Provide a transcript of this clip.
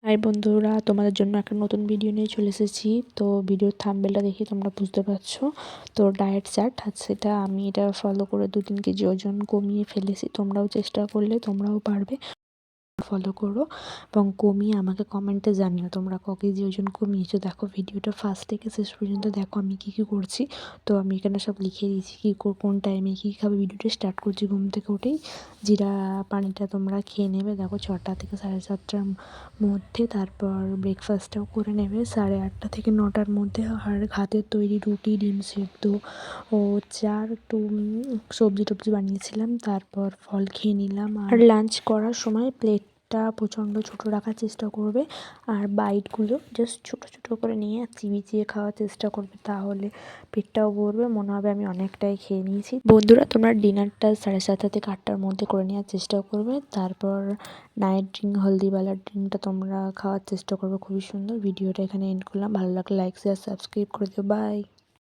High বন্ধুরা, তোমাদের জন্য একটা নতুন ভিডিও নিয়ে চলে এসেছি। তো ভিডিওর থাম্বনেলটা দেখে তোমরা বুঝতে পারছো। তো ডায়েট চার্ট সেটা আমি এটা ফলো করে 2-3 কেজি ওজন কমিয়ে ফেলেছি। তোমরাও চেষ্টা করলে তোমরাও পারবে। ফলো করো এবং কমিয়ে আমাকে কমেন্টে জানিও তোমরা ক কেজি ওজন কমিয়েছো। দেখো ভিডিওটা ফার্স্ট থেকে শেষ পর্যন্ত দেখো আমি কী কী করছি। তো আমি এখানে সব লিখে দিয়েছি কী কোন টাইমে কী খাবে। ভিডিওটা স্টার্ট করছি ঘুম থেকে উঠেই। জিরা পানিটা তোমরা খেয়ে নেবে দেখো 6টা থেকে 7:30টার মধ্যে। তারপর ব্রেকফাস্টটাও করে নেবে 8:30 থেকে 9টার মধ্যে। আর হাতের তৈরি রুটি, ডিম সেদ্ধ ও চা, একটু সবজি টবজি বানিয়েছিলাম। তারপর ফল খেয়ে নিলাম। আর লাঞ্চ করার সময় প্লেটটা প্রচণ্ড ছোটো রাখার চেষ্টা করবে। আর বাইটগুলো জাস্ট ছোটো ছোটো করে নিয়ে চিবিয়ে খাওয়ার চেষ্টা করবে, তাহলে পেটটাও ভরবে, মনে হবে আমি অনেকটাই খেয়ে নিয়েছি। বন্ধুরা, তোমরা ডিনারটা 7:30 থেকে 8টার মধ্যে করে নেওয়ার চেষ্টা করবে। তারপর নাইট ড্রিঙ্ক, হলদিওয়ালা ড্রিঙ্কটা তোমরা খাওয়ার চেষ্টা করবে, খুবই সুন্দর। ভিডিওটা এখানে এন্ড করলাম। ভালো লাগলে লাইক, শেয়ার, সাবস্ক্রাইব করে দিও। বাই।